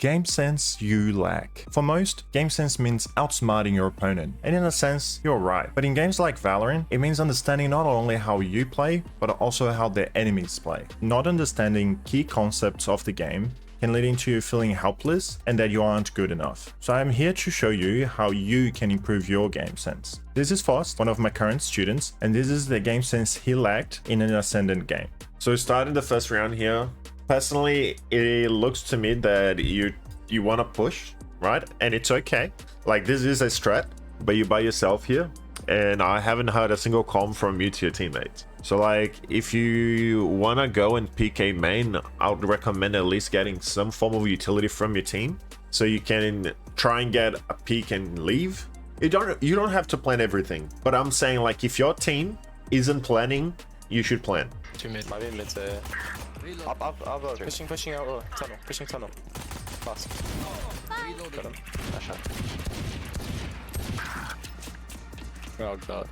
game sense you lack. For most, game sense means outsmarting your opponent, and in a sense, you're right. But in games like Valorant, it means understanding not only how you play, but also how the enemies play. Not understanding key concepts of the game can lead into you feeling helpless and that you aren't good enough. So I'm here to show you how you can improve your game sense. This is Fost, one of my current students, and this is the game sense he lacked in an Ascendant game. So starting the first round here, personally, it looks to me that you want to push, right? And it's okay. Like, this is a strat, but you're by yourself here, and I haven't heard a single comm from you to your teammates. So like, if you want to go and pick a main, I would recommend at least getting some form of utility from your team, so you can try and get a peek and leave. You don't have to plan everything, but I'm saying, like, if your team isn't planning, you should plan. Two mid. Might be mid to... Up. Pushing out. Oh, tunnel. Pushing tunnel. Fast. Got him. Nice shot. Oh god.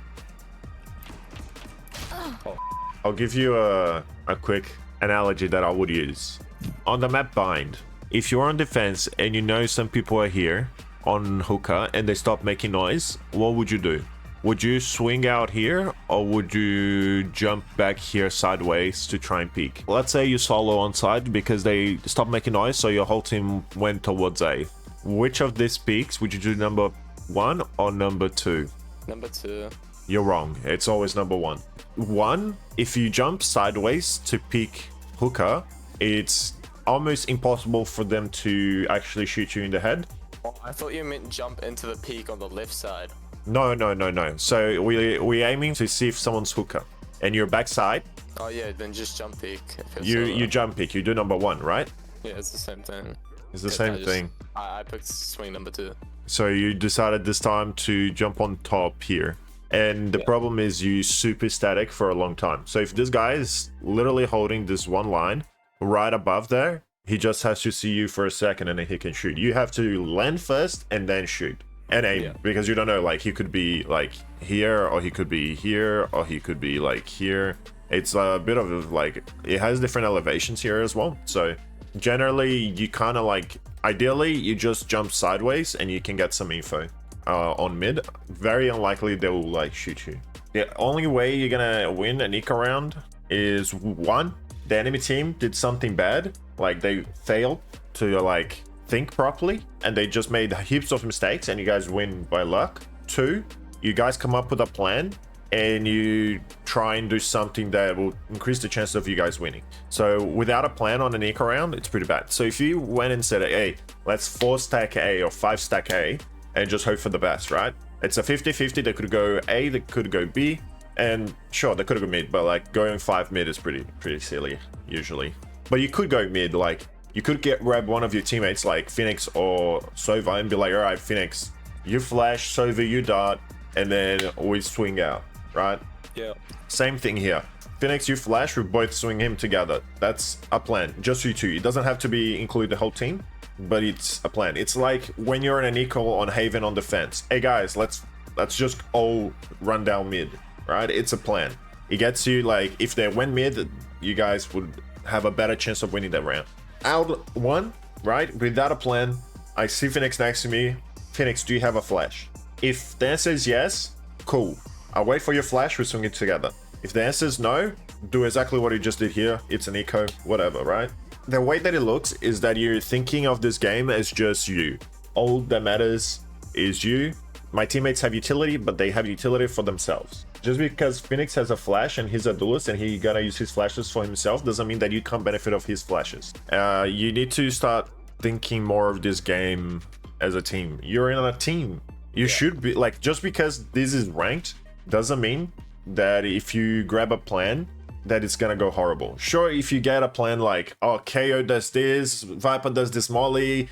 Oh. I'll give you a quick analogy that I would use. On the map Bind, if you're on defense and you know some people are here on hookah and they stop making noise, what would you do? Would you swing out here, or would you jump back here sideways to try and peek? Let's say you solo on side because they stopped making noise, so your whole team went towards A. Which of these peaks would you do, number 1 or number 2? Number 2. You're wrong. It's always number 1. 1, if you jump sideways to peek hookah, it's almost impossible for them to actually shoot you in the head. Oh, I thought you meant jump into the peak on the left side. No. So we're aiming to see if someone's hookah, and you're backside. Oh yeah, then just jump peek. You jump peek. You do number 1, right? Yeah, it's the same thing. It's the same thing. I picked swing number 2. So you decided this time to jump on top here, and the problem is you super static for a long time. So if this guy is literally holding this one line right above there, he just has to see you for a second and then he can shoot. You have to land first and then shoot. And aim, because you don't know, like, he could be like here, or he could be here, or he could be like here. It's a bit of like, it has different elevations here as well. So generally you kind of like, ideally you just jump sideways and you can get some info on mid. Very unlikely they will like shoot you. The only way you're gonna win an eco round is, 1, the enemy team did something bad, like they failed to like think properly and they just made heaps of mistakes and you guys win by luck. 2, you guys come up with a plan and you try and do something that will increase the chances of you guys winning. So without a plan on an eco round, it's pretty bad. So if you went and said, hey, let's 4 stack A or 5 stack A and just hope for the best, right? It's a 50-50. They could go A, they could go B, and sure, they could go mid, but like going 5 mid is pretty silly usually. But you could go mid, like you could grab one of your teammates like Phoenix or Sova and be like, all right, Phoenix, you flash, Sova, you dart, and then we swing out, right? Yeah. Same thing here. Phoenix, you flash, we both swing him together. That's a plan, just you two. It doesn't have to be include the whole team, but it's a plan. It's like when you're in an eco on Haven on defense. Hey guys, let's just all run down mid, right? It's a plan. It gets you, like, if they win mid, you guys would have a better chance of winning that round. Out 1, right? Without a plan, I see Phoenix next to me. Phoenix, do you have a flash? If the answer is yes, cool. I'll wait for your flash, we swing it together. If the answer is no, do exactly what you just did here. It's an eco, whatever, right? The way that it looks is that you're thinking of this game as just you. All that matters is you. My teammates have utility, but they have utility for themselves. Just because Phoenix has a flash and he's a duelist and he gotta use his flashes for himself doesn't mean that you can't benefit of his flashes. You need to start thinking more of this game as a team. You're in a team. You should be, like, just because this is ranked doesn't mean that if you grab a plan that it's gonna go horrible. Sure, if you get a plan like, oh, KO does this, Viper does this molly,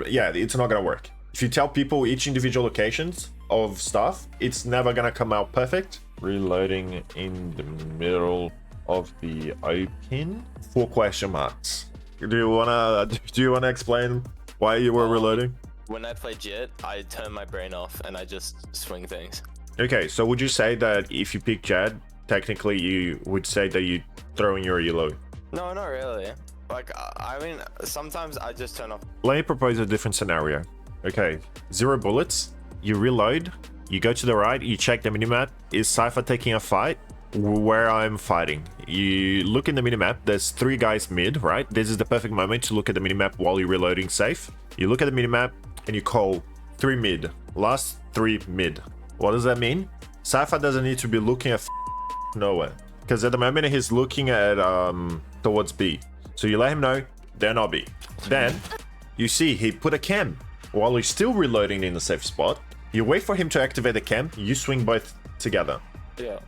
yeah, it's not gonna work. If you tell people each individual locations of stuff, it's never gonna come out perfect. Reloading in the middle of the open. 4 question marks. Do you wanna explain why you were reloading? When I play Jet, I turn my brain off and I just swing things. Okay, so would you say that if you pick Jad, technically you would say that you throw in your reload? No, not really. Like, I mean, sometimes I just turn off. Let me propose a different scenario. Okay, 0 bullets, you reload, you go to the right, you check the minimap. Is Cypher taking a fight? Where I'm fighting. You look in the minimap, there's 3 guys mid, right? This is the perfect moment to look at the minimap while you're reloading safe. You look at the minimap and you call 3 mid. Last 3 mid. What does that mean? Cypher doesn't need to be looking at nowhere. Because at the moment he's looking at towards B. So you let him know they're not B. Then you see he put a cam while he's still reloading in the safe spot. You wait for him to activate the cam, you swing both together. Yeah.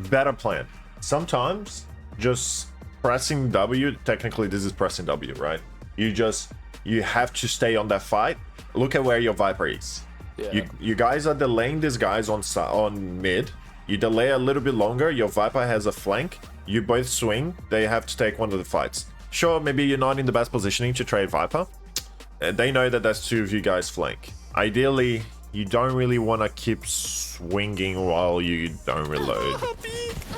Better plan. Sometimes just pressing W, technically this is pressing W, right? You have to stay on that fight. Look at where your Viper is. Yeah. You guys are delaying these guys on mid. You delay a little bit longer, your Viper has a flank. You both swing, they have to take one of the fights. Sure, maybe you're not in the best positioning to trade Viper. They know that that's 2 of you guys flank. Ideally, you don't really want to keep swinging while you don't reload.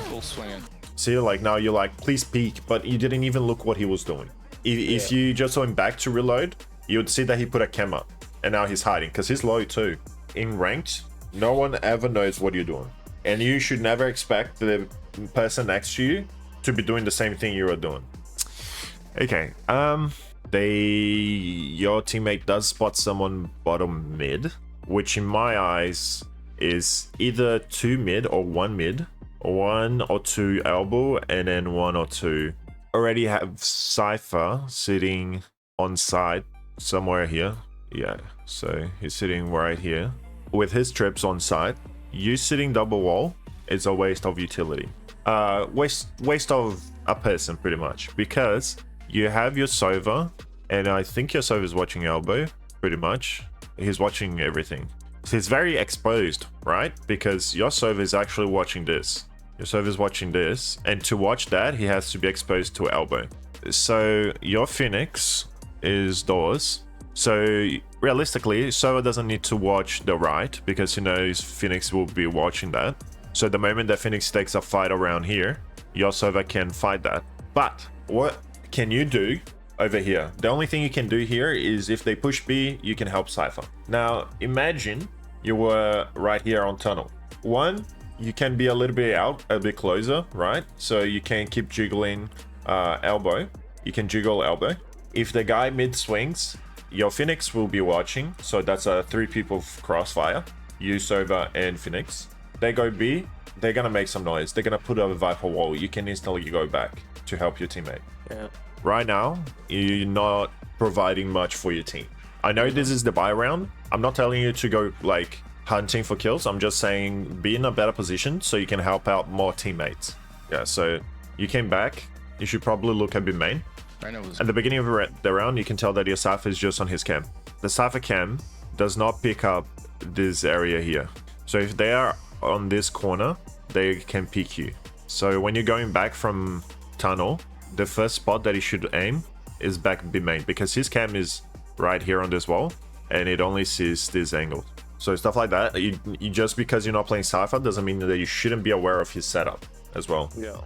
Full swinging. See, like now you're like, please peek, but you didn't even look what he was doing. If you just saw him back to reload, you would see that he put a cam up. And now he's hiding, because he's low too. In ranked, no one ever knows what you're doing. And you should never expect the person next to you to be doing the same thing you are doing. Okay, your teammate does spot someone bottom mid, which in my eyes is either 2 mid or 1 mid, 1 or 2 elbow, and then 1 or 2. Already have Cypher sitting on side somewhere here. Yeah, so he's sitting right here with his trips on side. You sitting double wall is a waste of utility. Waste of a person pretty much, because you have your Sova, and I think your Sova is watching elbow pretty much. He's watching everything. So he's very exposed, right? Because your Sova is actually watching this. Your Sova is watching this, and to watch that, he has to be exposed to elbow. So your Phoenix is doors. So realistically, Sova doesn't need to watch the right, because he knows Phoenix will be watching that. So the moment that Phoenix takes a fight around here, your Sova can fight that. But what can you do over here? The only thing you can do here is if they push B, you can help Cypher. Now imagine you were right here on tunnel. One, you can be a little bit out, a bit closer, right? So you can keep jiggling elbow. You can jiggle elbow. If the guy mid swings, your Phoenix will be watching. So that's a 3 people crossfire. You, Sova, and Phoenix. They go B, they're gonna make some noise. They're gonna put up a Viper wall. You can instantly go back to help your teammate. Yeah. Right now, you're not providing much for your team. I know this is the buy round. I'm not telling you to go like hunting for kills. I'm just saying be in a better position so you can help out more teammates. Yeah, so you came back. You should probably look at B main. At the beginning of the round, you can tell that your Cypher is just on his cam. The Cypher cam does not pick up this area here. So if they are on this corner, they can peek you. So when you're going back from tunnel, the first spot that he should aim is back B main, because his cam is right here on this wall and it only sees this angle. So stuff like that, you just because you're not playing Cypher doesn't mean that you shouldn't be aware of his setup as well. Yeah.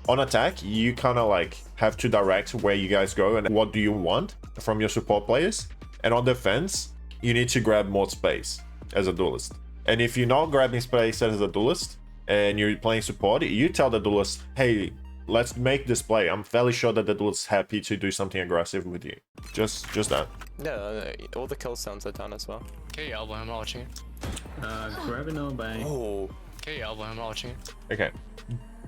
On attack, you kind of like have to direct where you guys go and what do you want from your support players. And on defense, you need to grab more space as a duelist. And if you're not grabbing space as a duelist and you're playing support, you tell the duelist, hey, let's make this play. I'm fairly sure that the duelist is happy to do something aggressive with you. Just that. Yeah, all the kill sounds are done as well. Okay, elbow, I'm not watching it. Grab an elbow. Oh. Okay, elbow, I'm not watching it. Okay.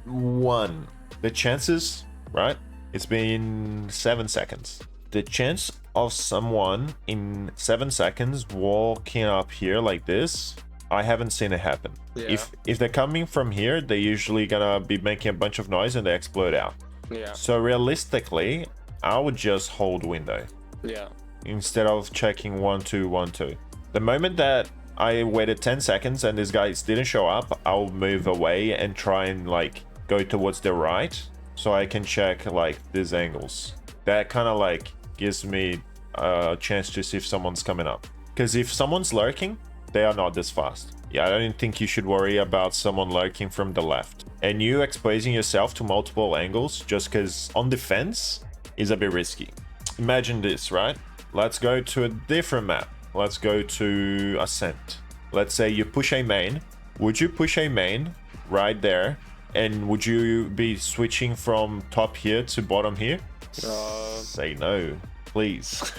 1. The chances, right? It's been 7 seconds. The chance of someone in 7 seconds walking up here like this, I haven't seen it happen. Yeah. If they're coming from here, they're usually gonna be making a bunch of noise and they explode out. Yeah. So realistically, I would just hold window. Yeah. Instead of checking 1 2 1 2. The moment that I waited 10 seconds and this guy didn't show up, I'll move away and try and like go towards the right so I can check like these angles. That kind of like gives me a chance to see if someone's coming up. Because if someone's lurking, they are not this fast. Yeah, I don't think you should worry about someone lurking from the left. And you exposing yourself to multiple angles just because on defense, is a bit risky. Imagine this, right? Let's go to a different map. Let's go to Ascent. Let's say you push a main. Would you push a main right there? And would you be switching from top here to bottom here? Say no, please.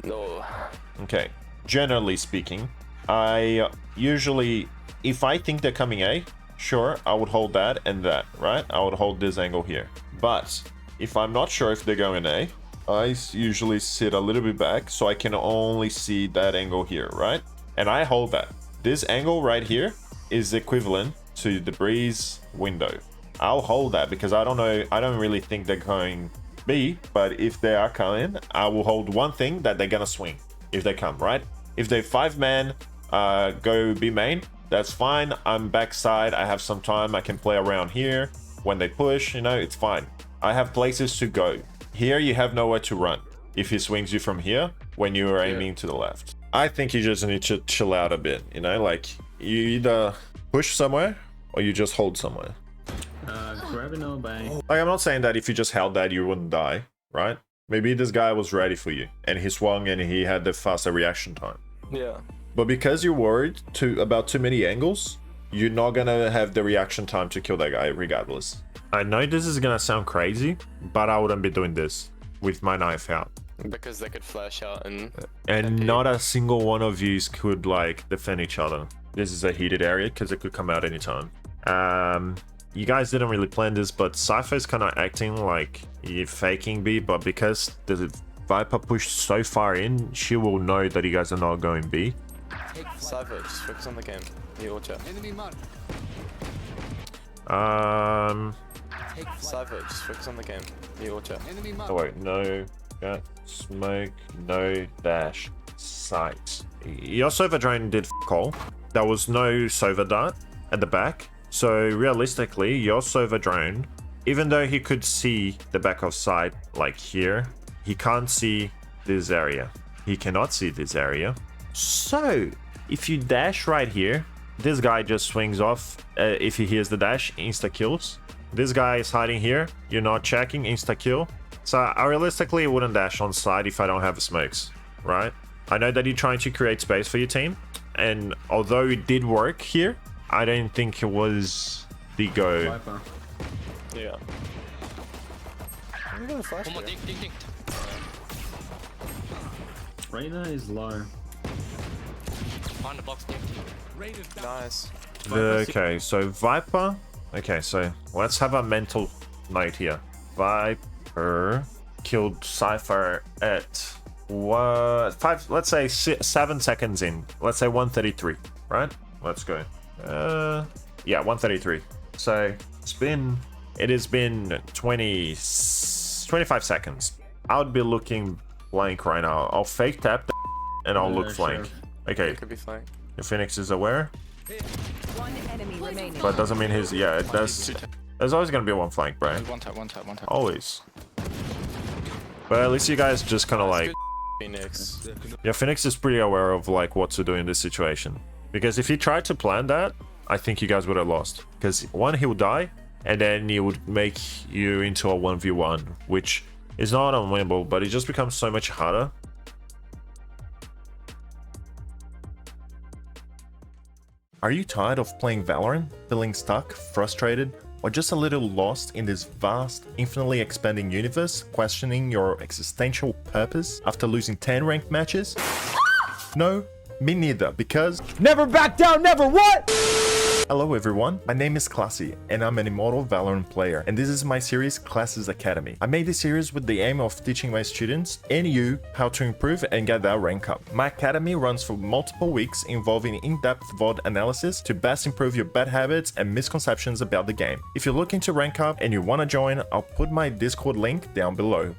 No. Okay. Generally speaking, I usually, if I think they're coming A, sure, I would hold that and that, right? I would hold this angle here. But if I'm not sure if they're going A, I usually sit a little bit back so I can only see that angle here, right? And I hold that. This angle right here is equivalent to the breeze window. I'll hold that because I don't know, I don't really think they're going B, but if they are coming, I will hold one thing that they're gonna swing if they come, right? If they 5-man go B main, that's fine. I'm backside, I have some time, I can play around here. When they push, you know, it's fine. I have places to go. Here you have nowhere to run if he swings you from here when you are aiming to the left. I think you just need to chill out a bit, you know, like you either push somewhere or you just hold somewhere. Grabbing no bang. Like, I'm not saying that if you just held that you wouldn't die, right? Maybe this guy was ready for you and he swung and he had the faster reaction time. Yeah. But because you're worried about too many angles, you're not gonna have the reaction time to kill that guy regardless. I know this is gonna sound crazy, but I wouldn't be doing this with my knife out. Because they could flash out and not a single one of you could like defend each other. This is a heated area because it could come out anytime. You guys didn't really plan this, but Cypher is kind of acting like you're faking B, but because the Viper pushed so far in, she will know that you guys are not going B. Cypher, just focus on the game. You all chat. Cypher, just focus on the game. You all chat. Oh wait, no, got smoke, no dash, sight. Your Sova drone did call. There was no Sova dart at the back. So realistically, your Sova drone, even though he could see the back of sight like here, he can't see this area. He cannot see this area. So if you dash right here, this guy just swings off. If he hears the dash, insta kills. This guy is hiding here. You're not checking, insta kill. So I realistically wouldn't dash on side if I don't have smokes, right? I know that you're trying to create space for your team, and although it did work here, I don't think it was the go. Viper. Yeah. I'm gonna flash One more here. dink. Reyna is low. On the box, dink. Nice. Okay, so Viper. Okay, so let's have a mental note here. Viper killed Cypher at let's say 7 seconds in. Let's say 133, right? Let's go. Yeah, 133. So it has been 25 seconds. I would be looking blank right now. I'll fake tap and I'll look flank. Sure. Okay, It could be flank. the Phoenix is aware, One enemy remaining. but doesn't mean his. Yeah, it does. There's always gonna be one flank, bro. One tap. Always. But at least you guys just kind of like. Phoenix. Yeah, Phoenix is pretty aware of like what to do in this situation. Because if he tried to plan that, I think you guys would have lost. Because one, he would die, and then he would make you into a 1v1, which is not unwinnable, but it just becomes so much harder. Are you tired of playing Valorant, feeling stuck, frustrated, or just a little lost in this vast, infinitely expanding universe, questioning your existential purpose after losing 10 ranked matches? No? Me neither, because Never back down, never what? hello everyone, my name is Klascy, and I'm an immortal Valorant player, and this is my series Klassy's Academy. I made this series with the aim of teaching my students and you how to improve and get that rank up. My academy runs for multiple weeks, involving in-depth VOD analysis to best improve your bad habits and misconceptions about the game. If you're looking to rank up and you want to join, I'll put my Discord link down below.